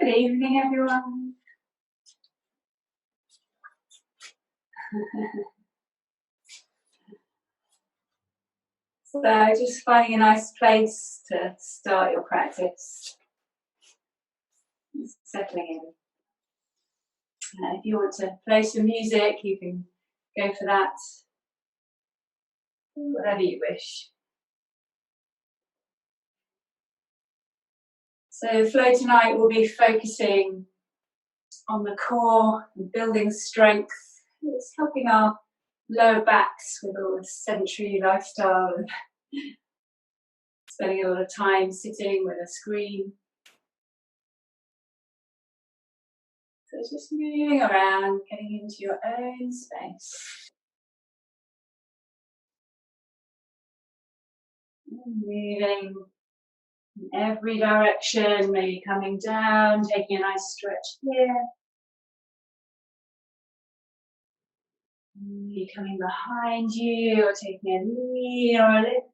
Good evening, everyone. So just finding a nice place to start your practice. Just settling in. If you want to play some music, you can go for that. Whatever you wish. So flow tonight will be focusing on the core and building strength. It's helping our lower backs with all the sedentary lifestyle and spending a lot of time sitting with a screen. So just moving around, getting into your own space. Moving in every direction, maybe coming down, taking a nice stretch here. Maybe coming behind you or taking a knee or a lift.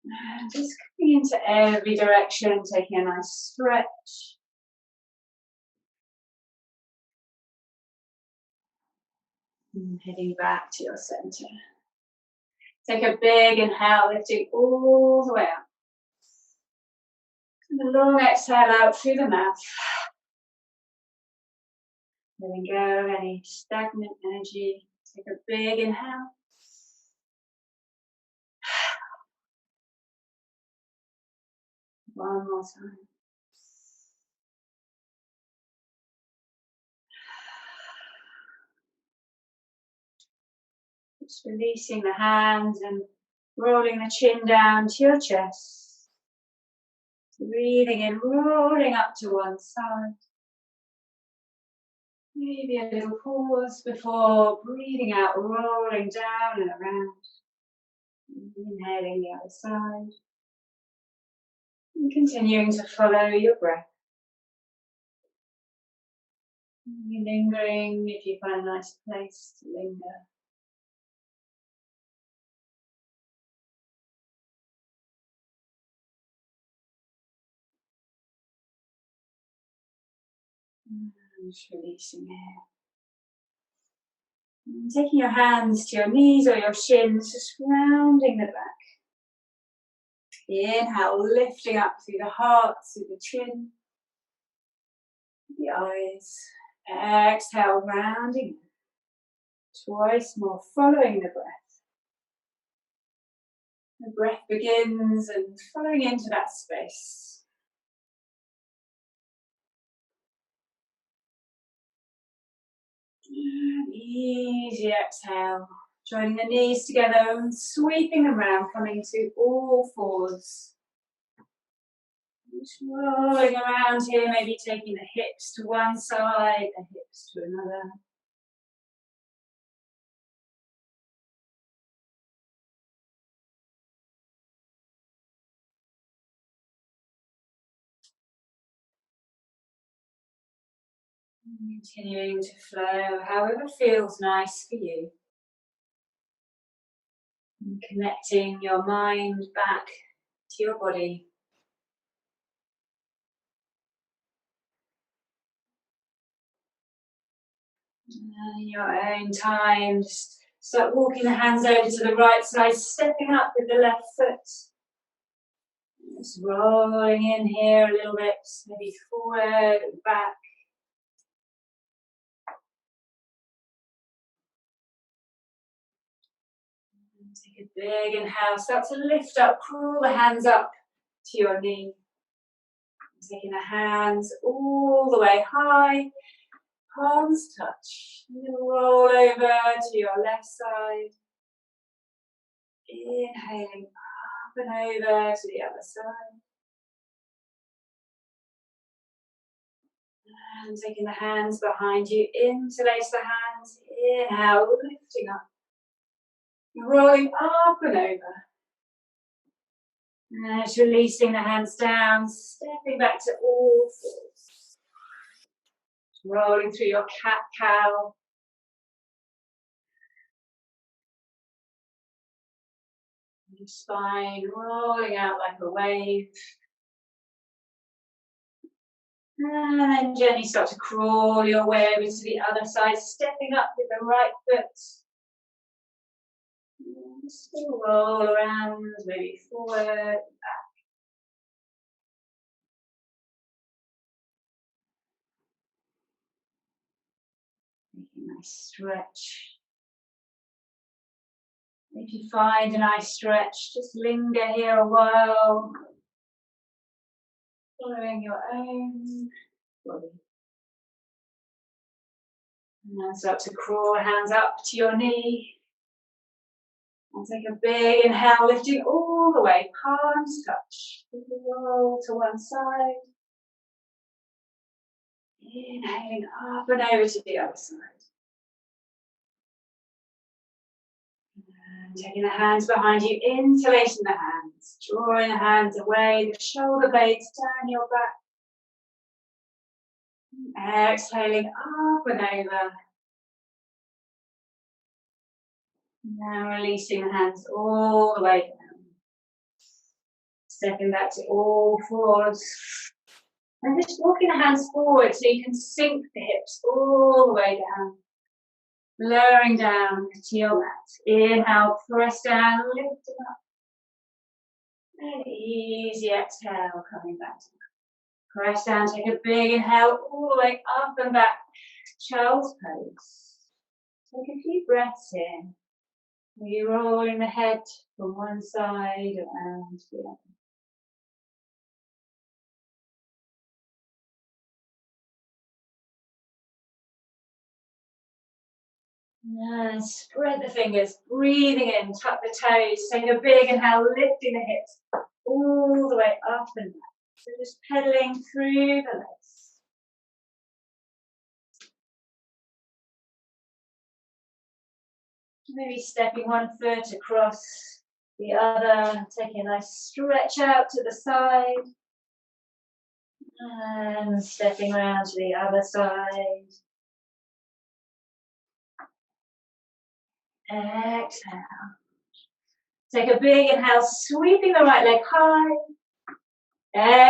And just coming into every direction, taking a nice stretch. And heading back to your center. Take a big inhale, lifting all the way up. And a long exhale out through the mouth. Letting go of any stagnant energy. Take a big inhale. One more time. Just releasing the hands and rolling the chin down to your chest. Breathing in, rolling up to one side. Maybe a little pause before breathing out, rolling down and around. Inhaling the other side. And continuing to follow your breath. Lingering if you find a nice place to linger. And just releasing it. And taking your hands to your knees or your shins, just rounding the back. Inhale, lifting up through the heart, through the chin, the eyes. Exhale, rounding. Twice more, following the breath. The breath begins and following into that space. And easy exhale. Joining the knees together and sweeping them around, coming to all fours. Just rolling around here, maybe taking the hips to one side, the hips to another. Continuing to flow however feels nice for you. And connecting your mind back to your body. And in your own time, just start walking the hands over to the right side, stepping up with the left foot. Just rolling in here a little bit, maybe forward and back. And take a big inhale, start to lift up, crawl the hands up to your knee. Taking the hands all the way high, palms touch. Roll over to your left side. Inhaling up and over to the other side. And taking the hands behind you, interlace the hands. Inhale, lifting up. Rolling up and over. And just releasing the hands down, stepping back to all fours. Rolling through your cat-cow. Your spine rolling out like a wave. And then gently start to crawl your way over to the other side, stepping up with the right foot. Just roll around, maybe forward. Making a nice stretch. If you find a nice stretch, just linger here a while, following your own body. And then start to crawl hands up to your knee. And take a big inhale, lifting all the way, palms touch. Roll to one side. Inhaling up and over to the other side. And taking the hands behind you, interlacing the hands, drawing the hands away, the shoulder blades down your back. Exhaling up and over. Now releasing the hands all the way down. Stepping back to all fours. And just walking the hands forward so you can sink the hips all the way down. Lowering down to your mat. Inhale, press down, lift it up. And easy exhale, coming back. Press down, take a big inhale, all the way up and back. Child's pose. Take a few breaths in. You're rolling the head from one side and the other. And spread the fingers, breathing in, tuck the toes, take a big inhale, lifting the hips all the way up and back. So just pedaling through the legs. Maybe stepping one foot across the other, taking a nice stretch out to the side. And stepping around to the other side. Exhale. Take a big inhale, sweeping the right leg high.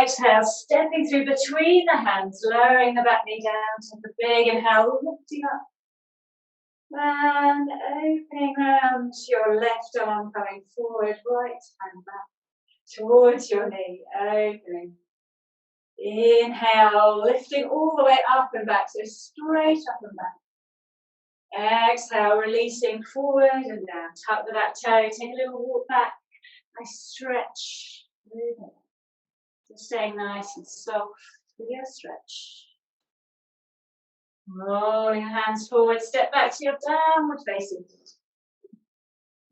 Exhale, stepping through between the hands, lowering the back knee down. Take a big inhale, lifting up. And opening round your left arm, coming forward, right hand back towards your knee, opening. Inhale, lifting all the way up and back, so straight up and back. Exhale, releasing forward and down. Tuck the back toe, take a little walk back. Nice stretch. Just staying nice and soft with your stretch. Rolling your hands forward, step back to your downward facing.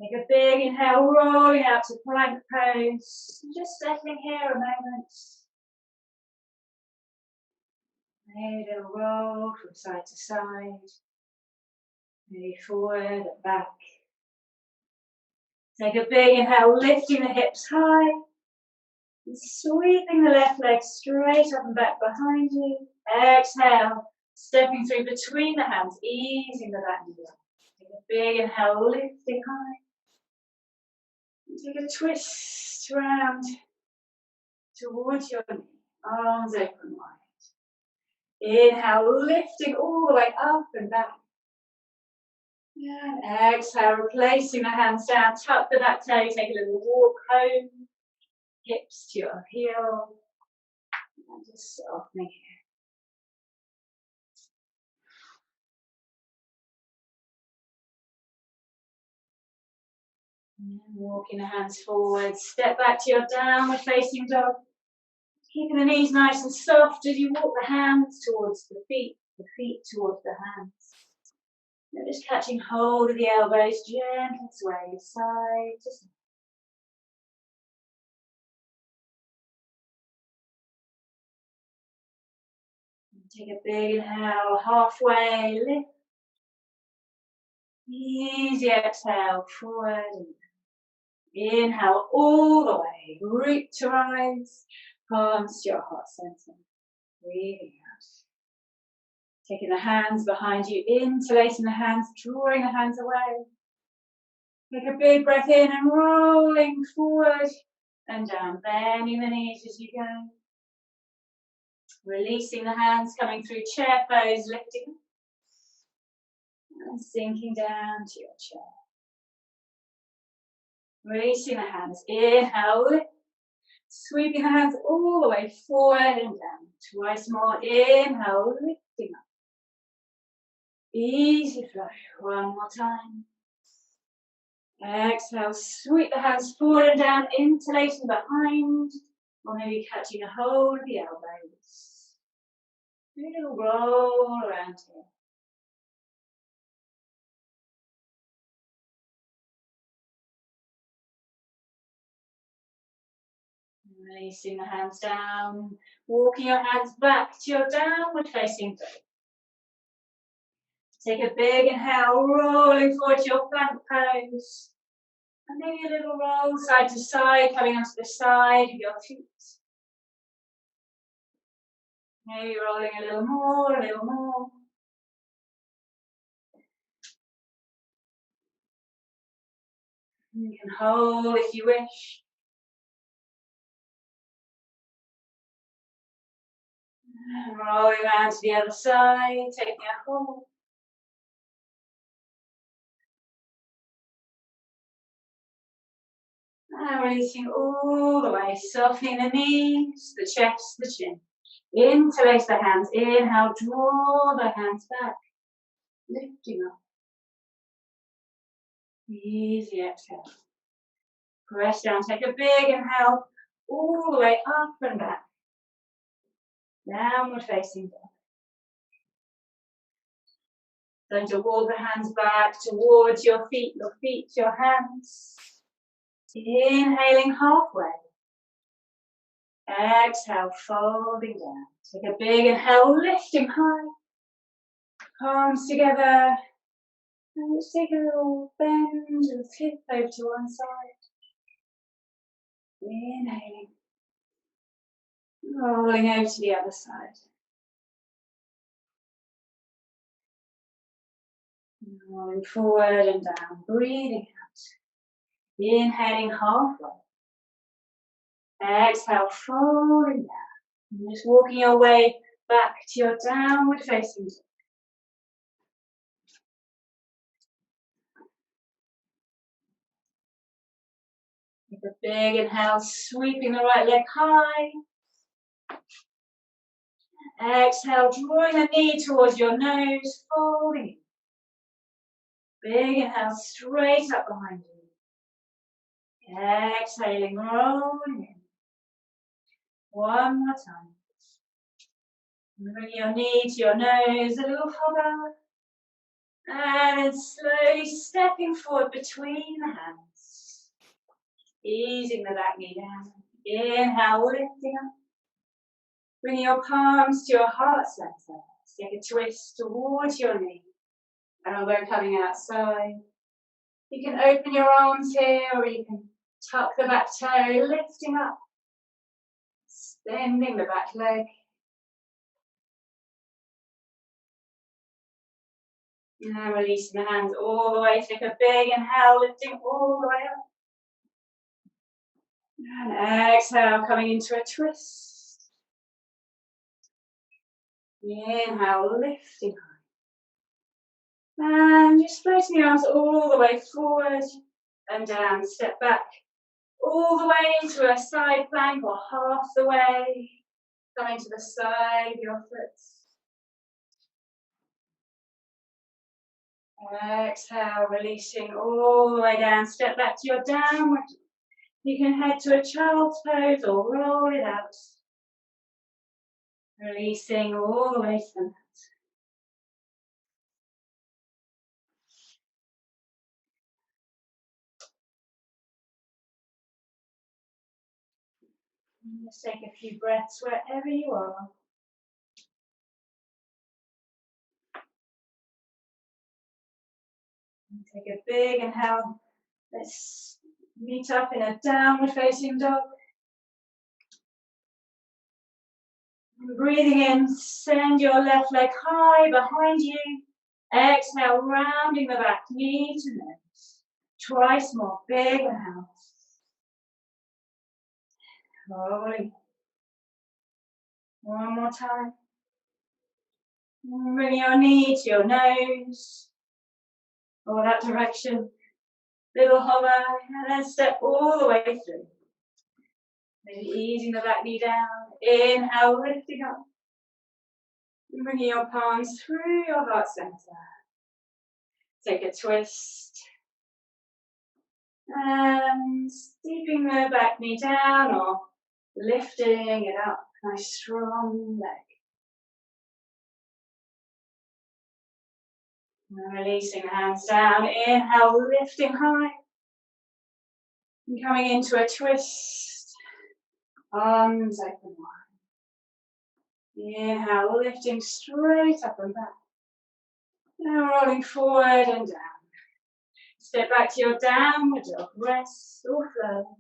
Take a big inhale, rolling out to plank pose. Just settling here a moment. Maybe a little roll from side to side. Maybe forward and back. Take a big inhale, lifting the hips high. And sweeping the left leg straight up and back behind you. Exhale, stepping through between the hands, easing the back knee down. Take a big inhale, lifting high. And take a twist round towards your knee, arms open wide. Inhale, lifting all the way up and back. And exhale, replacing the hands down, tuck the back toe, take a little walk home, hips to your heel, and just softening here. And walking the hands forward, step back to your downward facing dog. Keeping the knees nice and soft as you walk the hands towards the feet towards the hands. And just catching hold of the elbows, gently sway side to side. And take a big inhale, halfway lift. Easy exhale, forward and inhale all the way, root to rise, palms to your heart center. Breathing out. Taking the hands behind you, interlacing the hands, drawing the hands away. Take a big breath in and rolling forward and down, bending the knees as you go. Releasing the hands, coming through chair pose, lifting and sinking down to your chair. Releasing the hands, inhale, lift. Sweeping the hands all the way forward and down. Twice more, inhale, lifting up. Easy flow, one more time. Exhale, sweep the hands forward and down, interlacing behind, or maybe catching a hold of the elbows. Little roll around here. Releasing the hands down, walking your hands back to your downward facing dog. Take a big inhale, rolling forward to your plank pose. And maybe a little roll side to side, coming onto the side of your feet. Maybe rolling a little more, a little more. You can hold if you wish. And rolling around to the other side, taking a hold. And releasing all the way, softening the knees, the chest, the chin. Interlace the hands, inhale, draw the hands back, lifting up. Easy exhale. Press down, take a big inhale, all the way up and back. Downward facing dog. Going to walk the hands back towards your feet, your hands. Inhaling halfway. Exhale, folding down. Take a big inhale, lifting high. Palms together. And just take a little bend and flip over to one side. Inhaling. Rolling over to the other side. Rolling forward and down, breathing out. Inhaling halfway. Exhale, folding down. And just walking your way back to your downward facing dog. Take a big inhale, sweeping the right leg high. Exhale, drawing the knee towards your nose, folding. Big inhale, straight up behind you. Exhaling, rolling in. One more time. Bring your knee to your nose, a little hover. And then slowly stepping forward between the hands. Easing the back knee down. Inhale, lifting up. Bring your palms to your heart center. Take a twist towards your knee. Elbow coming outside. You can open your arms here, or you can tuck the back toe, lifting up. Extending the back leg. And releasing the hands all the way. Take a big inhale, lifting all the way up. And exhale, coming into a twist. Inhale, lifting high. And just floating the arms all the way forward and down. Step back all the way into a side plank, or half the way. Coming to the side of your foot. Exhale, releasing all the way down. Step back to your downward. You can head to a child's pose or roll it out. Releasing all the way to the mat. Just take a few breaths wherever you are. And take a big inhale. Let's meet up in a downward facing dog. And breathing in, send your left leg high behind you. Exhale, rounding the back, knee to nose. Twice more, big inhale. Rolling. One more time. Bring your knee to your nose, or that direction. Little hover, and then step all the way through. Maybe easing the back knee down. Inhale, lifting up. Bringing your palms through your heart center. Take a twist. And steeping the back knee down or lifting it up. Nice strong leg. And releasing the hands down. Inhale, lifting high. And coming into a twist. Arms open wide. Inhale, lifting straight up and back. Now rolling forward and down. Step back to your downward dog. Rest or flow.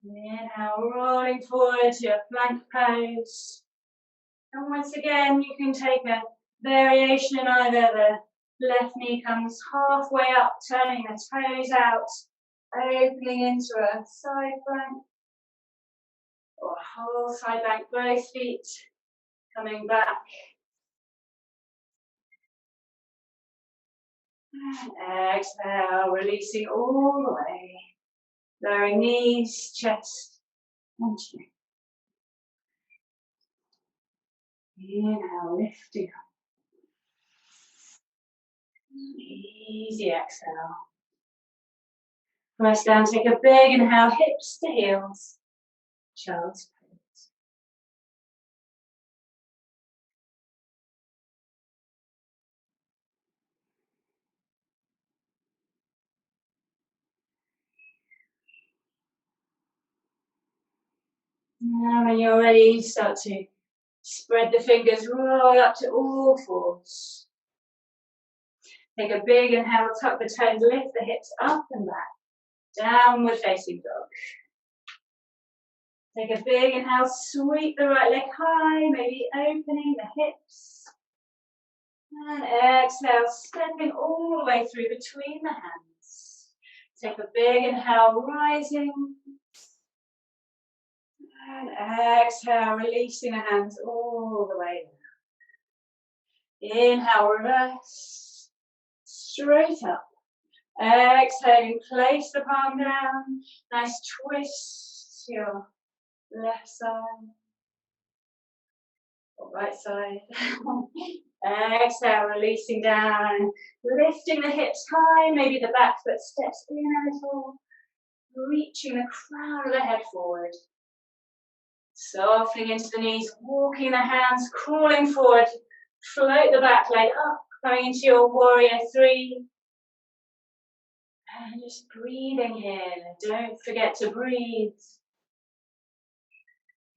Inhale, rolling forward to your plank pose. And once again, you can take a variation in either the left knee comes halfway up, turning the toes out, opening into a side plank, or a whole side plank, both feet coming back. And exhale, releasing all the way. Lowering knees, chest, and chin. Inhale, lifting up. Easy exhale. Press down, take a big inhale, hips to heels. Child's pose. Now when you're ready, start to spread the fingers, roll up to all fours. Take a big inhale, tuck the toes, lift the hips up and back. Downward facing dog. Take a big inhale, sweep the right leg high, maybe opening the hips. And exhale, stepping all the way through between the hands. Take a big inhale, rising. And exhale, releasing the hands all the way down. Inhale, reverse. Straight up. Exhaling, place the palm down. Nice twist to your left side. Or right side. Exhale, releasing down. Lifting the hips high. Maybe the back foot steps in a little. Reaching the crown of the head forward. Softening into the knees, walking the hands, crawling forward. Float the back leg up, coming into your warrior three. And just breathing here. Don't forget to breathe.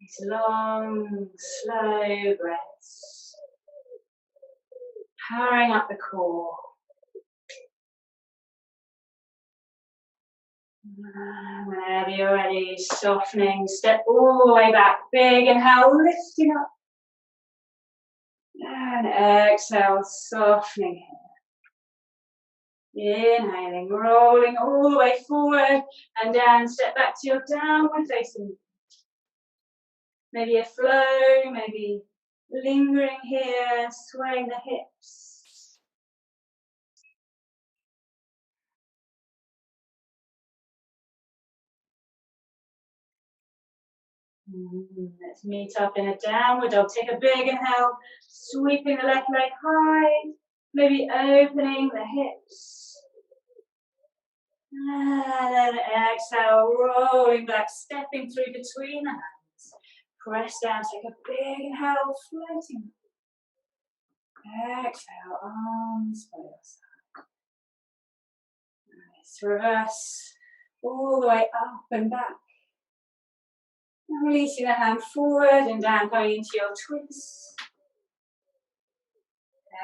These long, slow breaths. Powering up the core. Whenever you're ready, softening, step all the way back. Big inhale, lifting up. And exhale, softening here. Inhaling, rolling all the way forward and down. Step back to your downward facing. Maybe a flow, maybe lingering here, swaying the hips. Let's meet up in a downward dog. Take a big inhale, sweeping the left leg high, maybe opening the hips. And then exhale, rolling back, stepping through between the hands. Press down, take a big inhale, floating. Exhale, arms by your side. Nice, reverse, all the way up and back. And releasing the hand forward and down, going into your twist.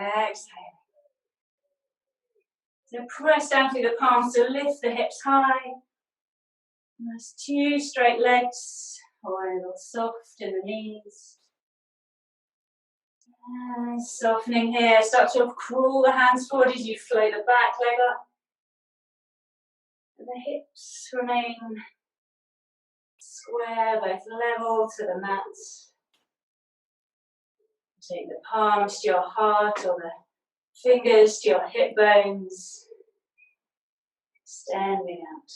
Exhale. So press down through the palms to lift the hips high. Nice, two straight legs, or a little soft in the knees. And softening here, start to crawl the hands forward as you flow the back leg up. And the hips remain square, both level to the mat. Take the palms to your heart or the fingers to your hip bones. Standing out.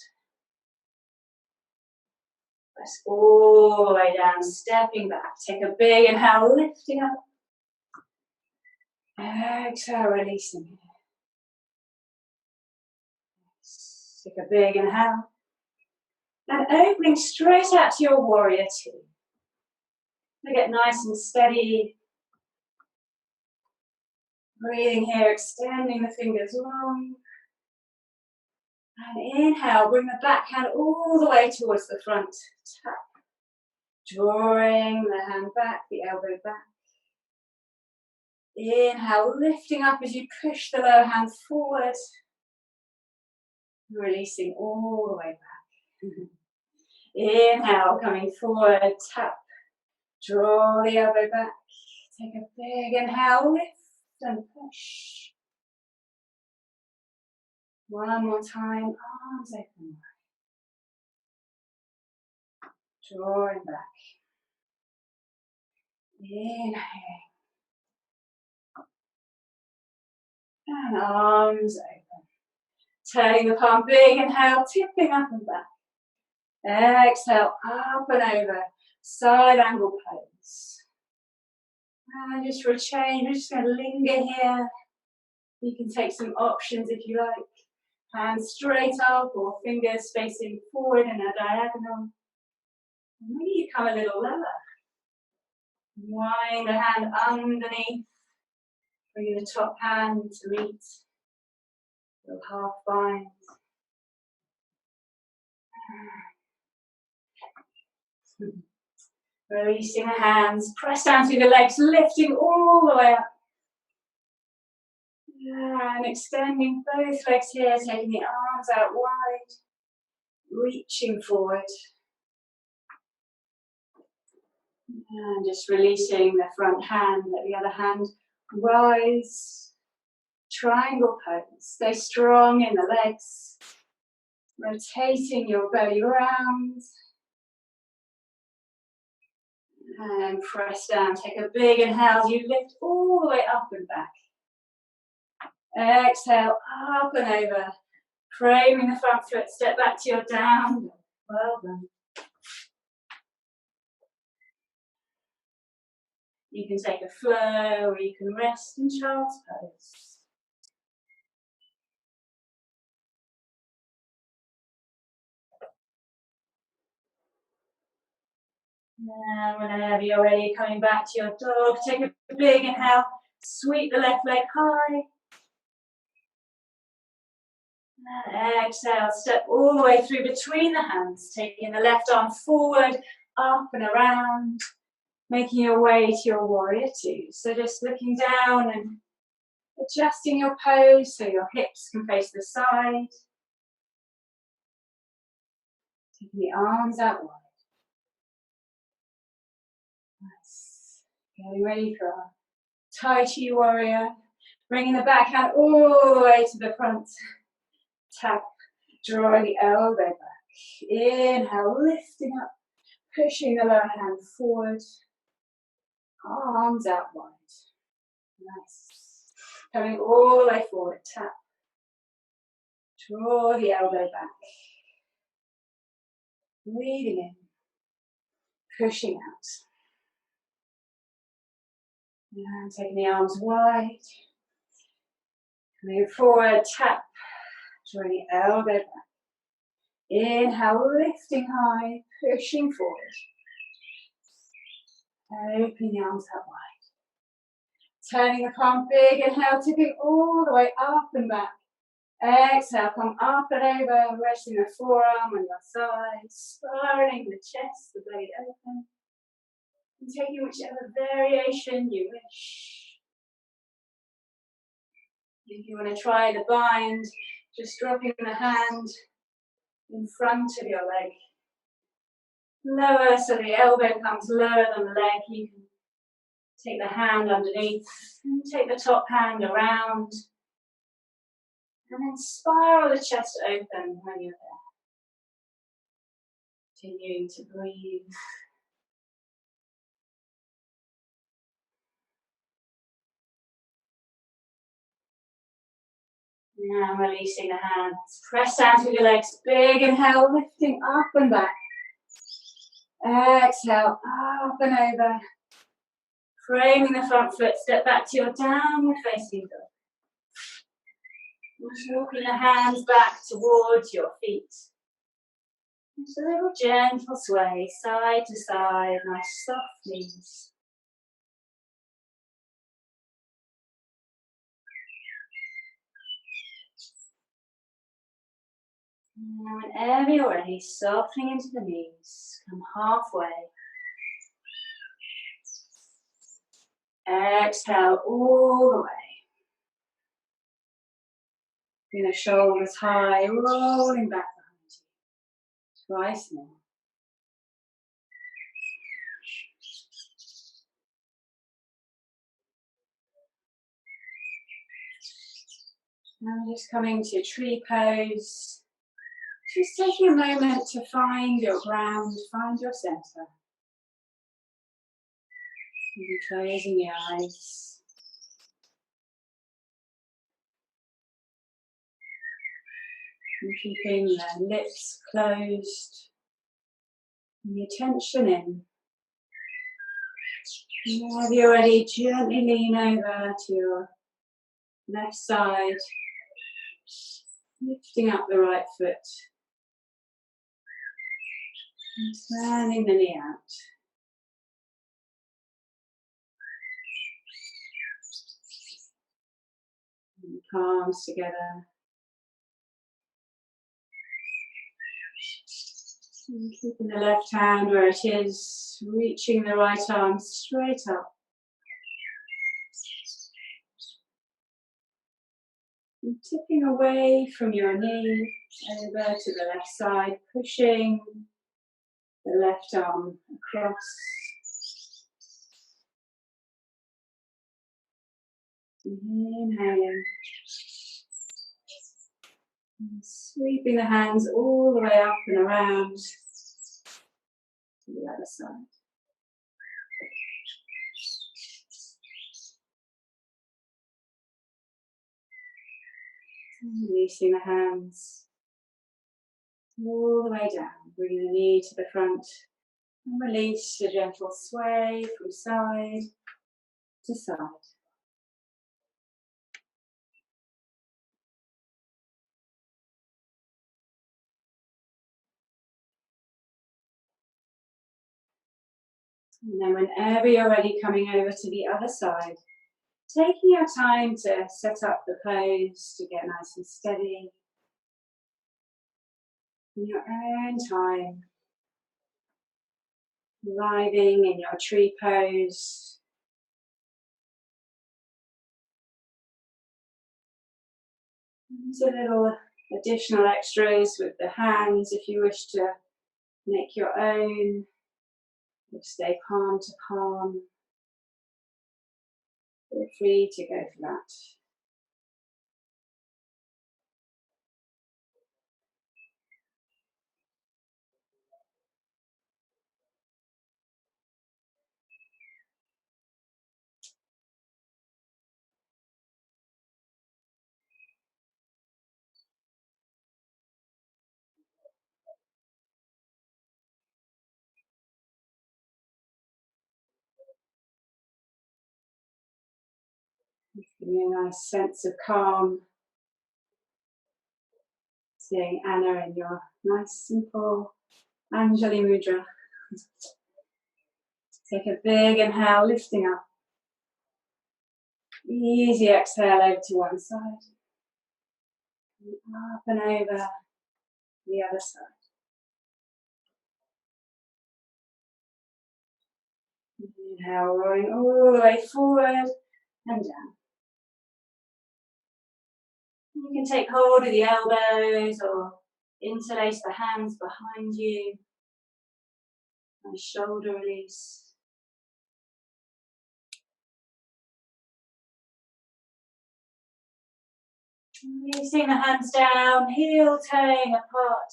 Press all the way down, stepping back. Take a big inhale, lifting up. Exhale, releasing. Take a big inhale. And opening straight out to your warrior two. Get nice and steady. Breathing here, extending the fingers long. And inhale, bring the back hand all the way towards the front. Tap. Drawing the hand back, the elbow back. Inhale, lifting up as you push the lower hand forward. Releasing all the way back. Inhale, coming forward, tap. Draw the elbow back. Take a big inhale, lift and push. One more time, arms open. Drawing back. Inhale. And arms open. Turning the palm, big inhale, tipping up and back. Exhale, up and over. Side angle pose. And just for a change, we're just going to linger here. You can take some options if you like. Hands straight up or fingers facing forward in a diagonal. Maybe you come a little lower. Wind the hand underneath. Bring the top hand to meet. Little half bind. Releasing the hands. Press down through the legs, lifting all the way up. And extending both legs here, taking the arms out wide. Reaching forward. And just releasing the front hand, let the other hand rise. Triangle pose. Stay strong in the legs. Rotating your belly round. And press down. Take a big inhale. You lift all the way up and back. Exhale, up and over. Framing the front foot. Step back to your down. Well done. You can take a flow or you can rest in child's pose. And whenever you're ready, coming back to your dog, take a big inhale, sweep the left leg high. And exhale, step all the way through between the hands, taking the left arm forward, up and around, making your way to your warrior two. So just looking down and adjusting your pose so your hips can face the side. Taking the arms out wide. Nice. Getting ready for our Tai Chi warrior. Bringing the back hand all the way to the front. Tap. Drawing the elbow back. Inhale, lifting up. Pushing the lower hand forward. Arms out wide. Nice. Coming all the way forward. Tap. Draw the elbow back. Breathing in. Pushing out. And taking the arms wide. Coming forward, tap. Drawing the elbow back. Inhale, lifting high, pushing forward. Opening the arms out wide. Turning the palm big, inhale, tipping all the way up and back. Exhale, come up and over, resting the forearm on your side, spiraling the chest, the blade open. And taking whichever variation you wish. If you want to try the bind, just dropping the hand in front of your leg. Lower so the elbow comes lower than the leg. You can Take the hand underneath and take the top hand around. And then spiral the chest open when you're there. Continuing to breathe. Now releasing the hands. Press down through your legs. Big inhale, lifting up and back. Exhale, up and over. Framing the front foot. Step back to your downward facing dog. Just walking the hands back towards your feet. Just a little gentle sway, side to side, nice soft knees. Now whenever you're ready, softening into the knees, come halfway. Exhale all the way. Bring the shoulders high, rolling back behind you. Twice more. Now we're just coming to tree pose. Just taking a moment to find your ground, find your center. Maybe closing your eyes. And keeping the lips closed. And the attention in. And whenever you're ready, gently lean over to your left side. Lifting up the right foot. And turning the knee out. And the palms together. And keeping the left hand where it is, reaching the right arm straight up. And tipping away from your knee over to the left side, pushing the left arm across. Inhaling. And sweeping the hands all the way up and around to the other side. And releasing the hands all the way down, bringing the knee to the front and release a gentle sway from side to side. And then whenever you're ready, coming over to the other side, taking your time to set up the pose, to get nice and steady. In your own time, arriving in your tree pose. There's a little additional extras with the hands if you wish to make your own. Or stay palm to palm. Feel free to go for that. Give me a nice sense of calm. Seeing Anna in your nice simple Anjali Mudra. Take a big inhale, lifting up. Easy exhale over to one side. Up and over the other side. Inhale, rolling all the way forward and down. You can take hold of the elbows or interlace the hands behind you. Nice shoulder release. Releasing the hands down, heel toeing apart.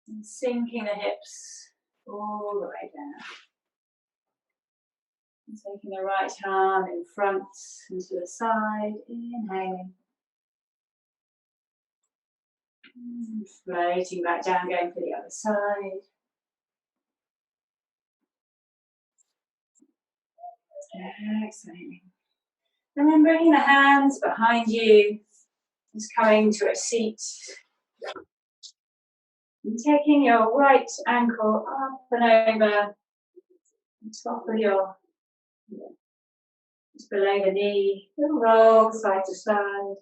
And sinking the hips all the way down. And taking the right arm in front and to the side, inhaling. And floating back down, going for the other side. Exhaling. And then bringing the hands behind you, just coming to a seat. And taking your right ankle up and over the top of your, just below the knee. Little roll side to side.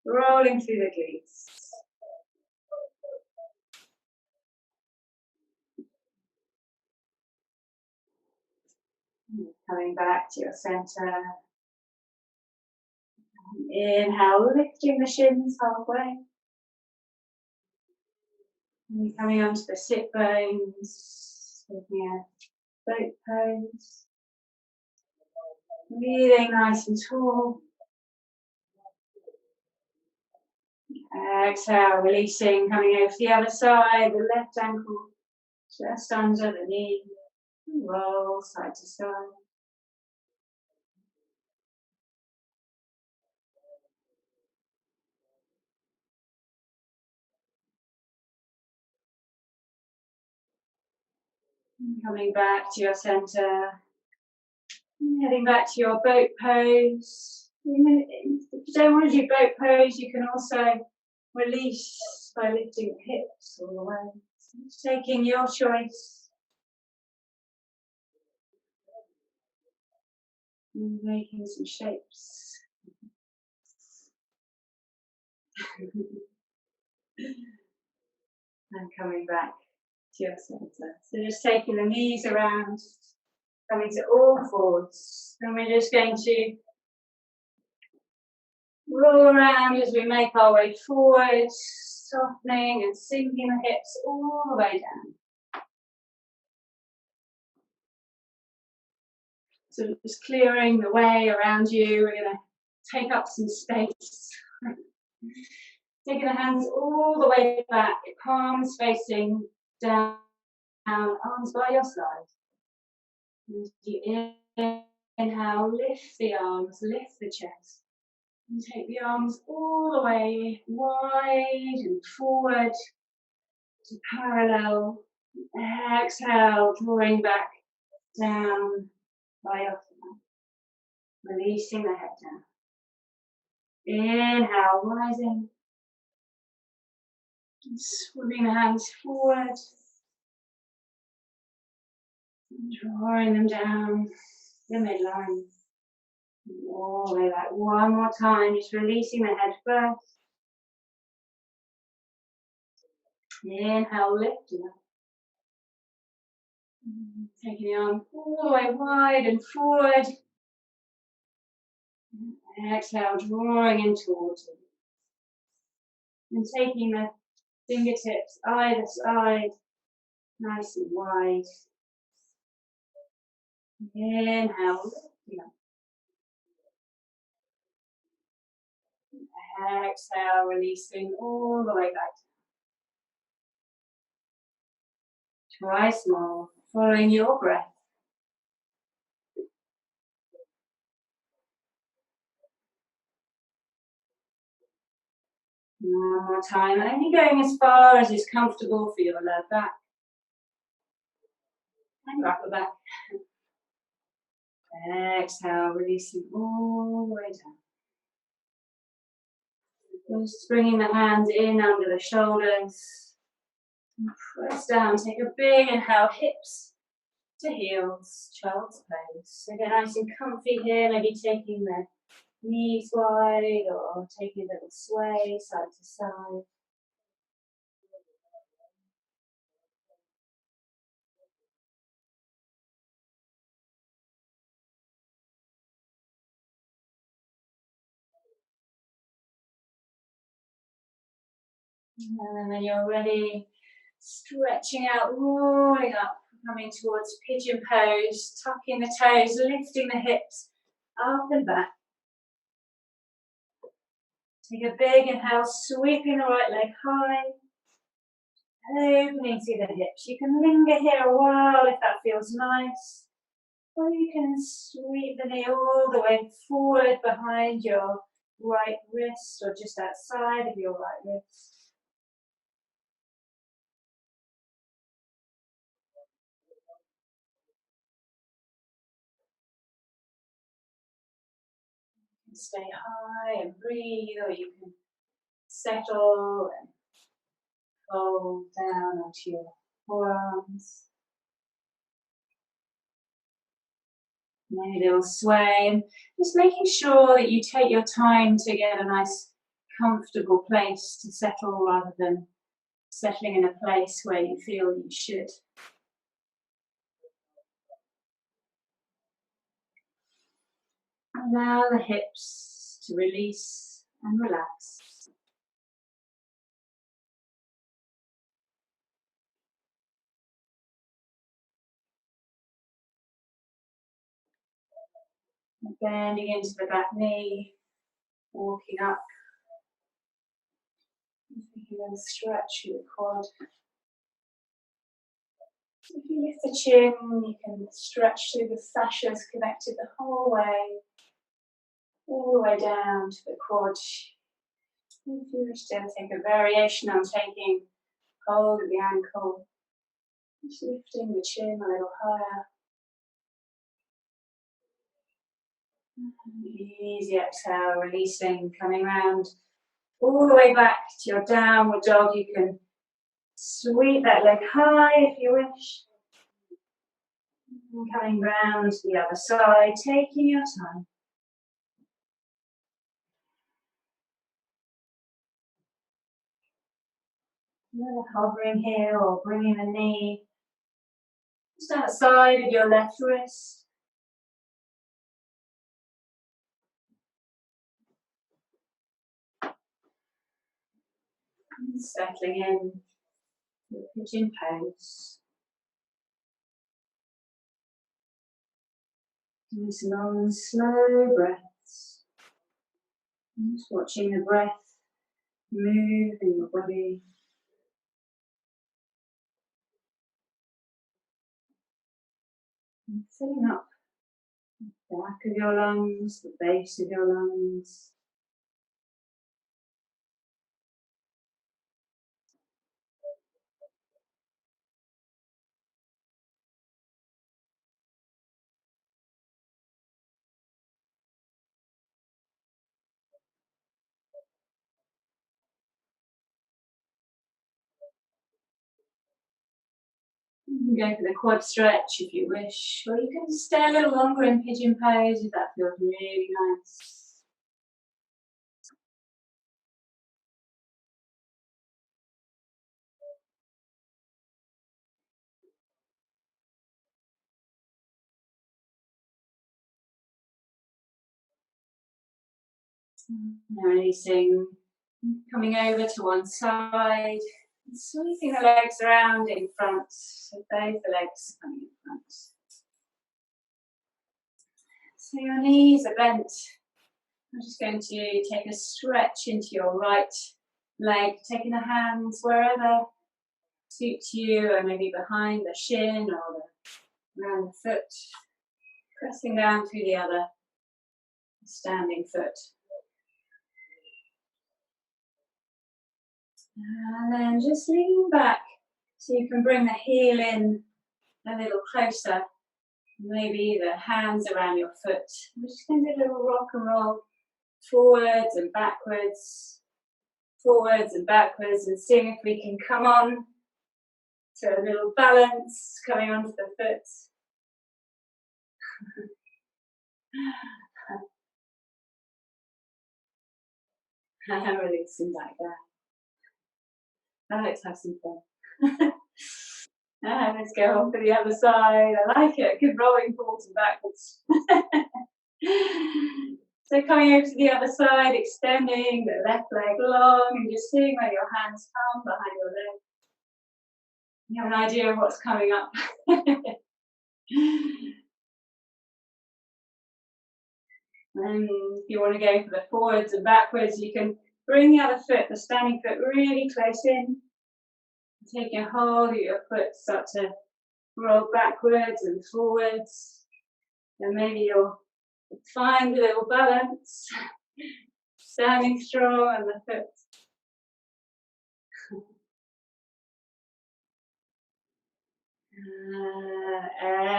Rolling through the glutes. Coming back to your center. Inhale, lifting the shins halfway. And coming onto the sit bones, taking a boat pose. Breathing nice and tall. Exhale, releasing, coming over to the other side, the left ankle just under the knee. Roll side to side. Coming back to your center. Heading back to your boat pose. If you don't want to do boat pose, you can also release by lifting the hips all the way. So taking your choice. And making some shapes. And coming back to your center. So just taking the knees around, coming to all fours. And we're just going to roll around as we make our way forward, softening and sinking the hips all the way down. So just clearing the way around you. We're going to take up some space. Taking the hands all the way back, palms facing down, arms by your side. As you inhale, lift the arms, lift the chest. And take the arms all the way wide and forward to parallel. Exhale, drawing back down by your side. Releasing the head down. Inhale, rising. And swimming the hands forward. And drawing them down the midline. All the way back. One more time, just releasing the head first. Inhale, lifting up. Taking the arm all the way wide and forward. Exhale, drawing in towards it. And taking the fingertips either side, nice and wide. Inhale, lifting up. Exhale, releasing all the way back. Twice more, following your breath. One more time, only going as far as is comfortable for your lower back and upper back. Exhale, releasing all the way down. Just bringing the hands in under the shoulders. And press down, take a big inhale, hips to heels, child's pose. So get nice and comfy here, maybe taking the knees wide or taking a little sway side to side. And when you're ready, stretching out, rolling up, coming towards pigeon pose, tucking the toes, lifting the hips up and back. Take a big inhale, sweeping the right leg high, opening through the hips. You can linger here a while if that feels nice, or you can sweep the knee all the way forward behind your right wrist or just outside of your right wrist. You can stay high and breathe, or you can settle and fold down onto your forearms. Maybe a little sway, just making sure that you take your time to get a nice comfortable place to settle rather than settling in a place where you feel you should. Allow the hips to release and relax. And bending into the back knee, walking up. You can stretch your quad. If you lift the chin, you can stretch through the fascias connected the whole way, all the way down to the quad. If you wish to take a variation on taking hold of the ankle, just lifting the chin a little higher. Easy exhale, releasing, coming round all the way back to your downward dog. You can sweep that leg high if you wish. And coming round to the other side, taking your time. Hovering here or bringing the knee just outside of your left wrist. And settling in your pigeon pose. Nice long, slow breaths. Just watching the breath move in your body. And filling up the back of your lungs, the base of your lungs. You can go for the quad stretch if you wish, or you can stay a little longer in pigeon pose if that feels really nice. Releasing, coming over to one side, sweeping the legs around in front, so both the legs coming in front. So your knees are bent. I'm just going to take a stretch into your right leg, taking the hands wherever suits you, or maybe behind the shin or around the foot, pressing down through the other standing foot. And then just lean back so you can bring the heel in a little closer. Maybe the hands around your foot. We're just going to do a little rock and roll forwards and backwards, and seeing if we can come on to a little balance coming onto the foot. Releasing back there. Now let's have some fun. Let's go on to the other side. I like it. Good rolling forwards and backwards. So coming over to the other side, extending the left leg long and just seeing where your hands come behind your leg. You have an idea of what's coming up. And if you want to go for the forwards and backwards, you can Bring the other foot, the standing foot, really close in. Taking a hold of your foot, start to roll backwards and forwards. And maybe you'll find a little balance. Standing strong on the foot.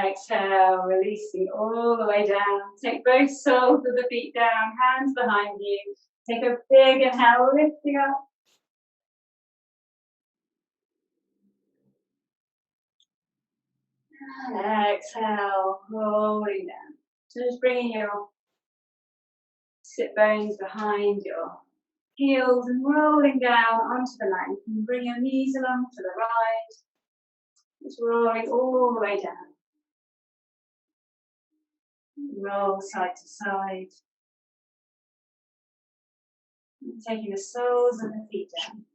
Exhale, releasing all the way down. Take both soles of the feet down, hands behind you. Take a big inhale, lifting up. And exhale, rolling down. So just bringing your sit bones behind your heels and rolling down onto the mat. You can bring your knees along to the right. Just rolling all the way down. Roll side to side. And taking the soles of the feet down.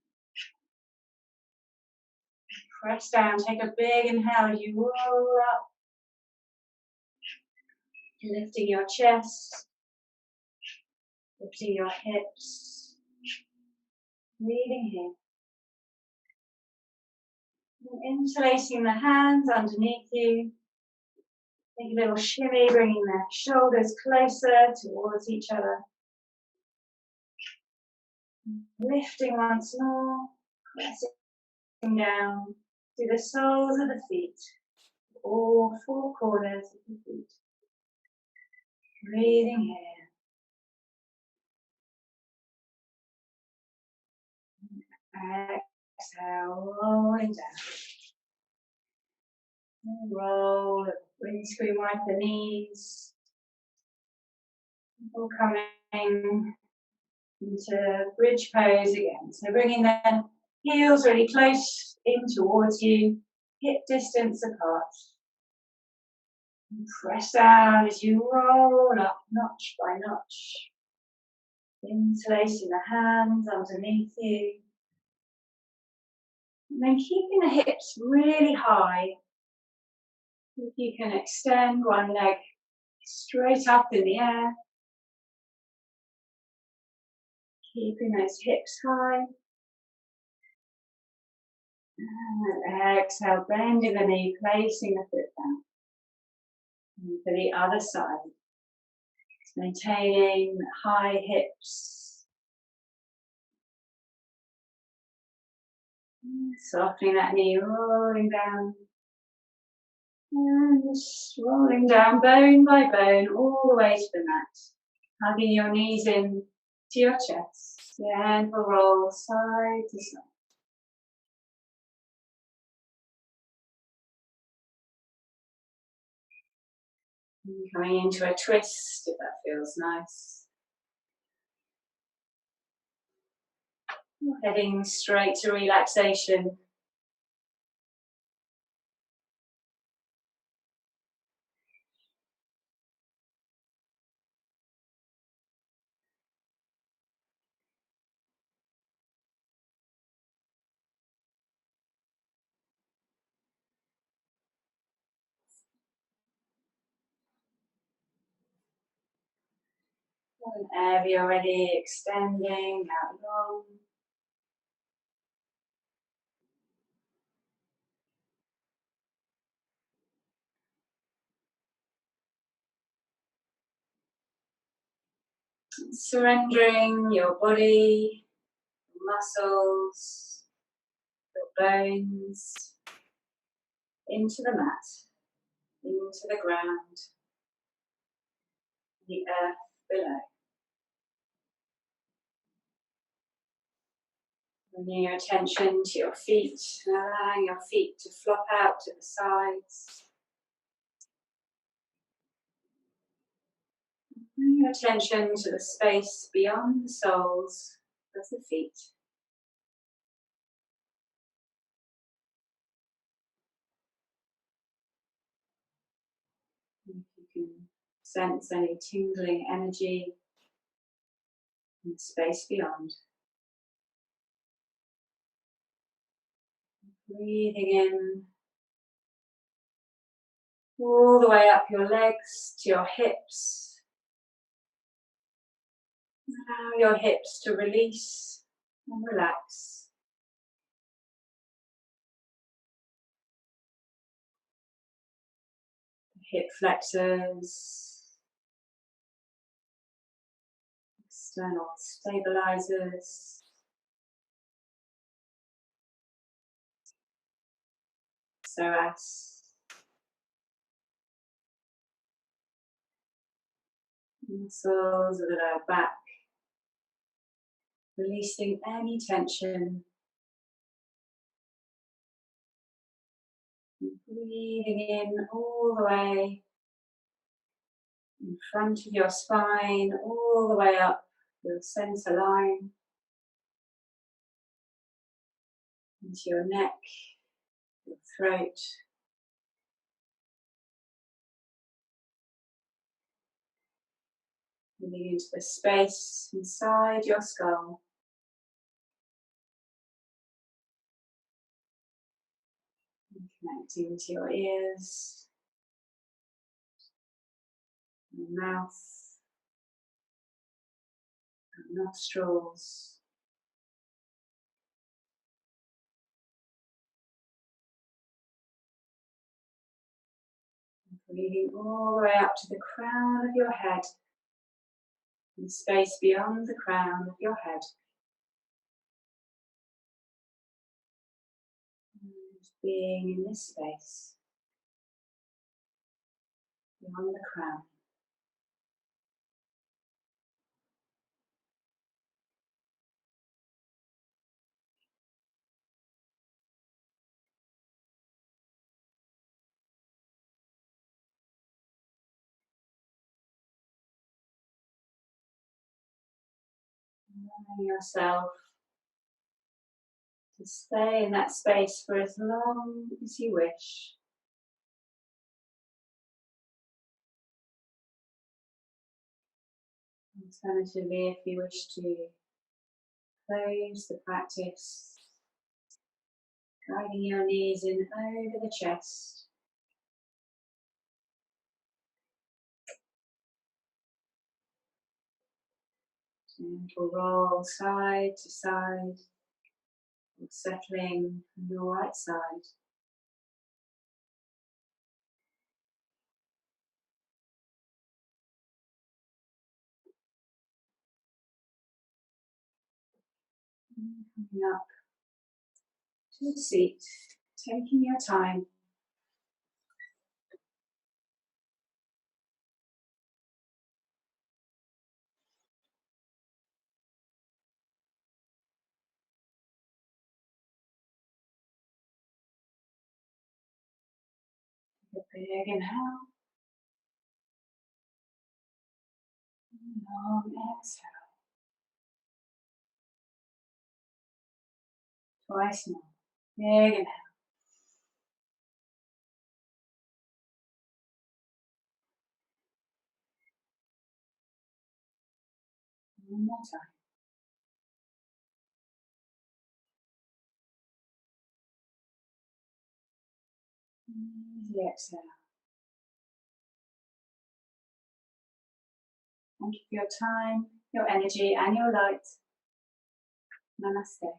Press down, take a big inhale as you roll up. Lifting your chest. Lifting your hips. Breathing here. And interlacing the hands underneath you. Take a little shimmy, bringing the shoulders closer towards each other. Lifting once more, pressing down to the soles of the feet, all four corners of the feet. Breathing here. Exhale, rolling down. Roll, windscreen wipe the knees. All coming into bridge pose again. So bringing the heels really close in towards you, hip distance apart. And press down as you roll up notch by notch. Interlacing the hands underneath you. And then keeping the hips really high. If you can extend one leg straight up in the air. Keeping those hips high. And exhale, bending the knee, placing the foot down. And for the other side, maintaining high hips. Softening that knee, rolling down. And just rolling down bone by bone all the way to the mat. Hugging your knees in to your chest. Gentle roll side to side. And coming into a twist if that feels nice. Heading straight to relaxation. Whenever you're ready, extending out long. Surrendering your body, muscles, your bones into the mat, into the ground, the earth below. Bringing your attention to your feet, allowing your feet to flop out to the sides. Bring your attention to the space beyond the soles of the feet. If you can sense any tingling energy in the space beyond. Breathing in all the way up your legs to your hips. Allow your hips to release and relax. Hip flexors, external stabilizers, psoas, muscles of the lower back, releasing any tension. Breathing in all the way in front of your spine, all the way up your center line, into your neck, your throat. Moving into the space inside your skull. And connecting to your ears, your mouth, your nostrils. Breathing all the way up to the crown of your head, and the space beyond the crown of your head. And being in this space, beyond the crown. Allowing yourself to stay in that space for as long as you wish. Alternatively, if you wish to close the practice, guiding your knees in over the chest. Gentle roll side to side, or settling on your right side. Coming up to the seat, taking your time. A big inhale, long exhale. Twice more. Big inhale. One more time. Easy exhale. Thank you for your time, your energy, and your light. Namaste.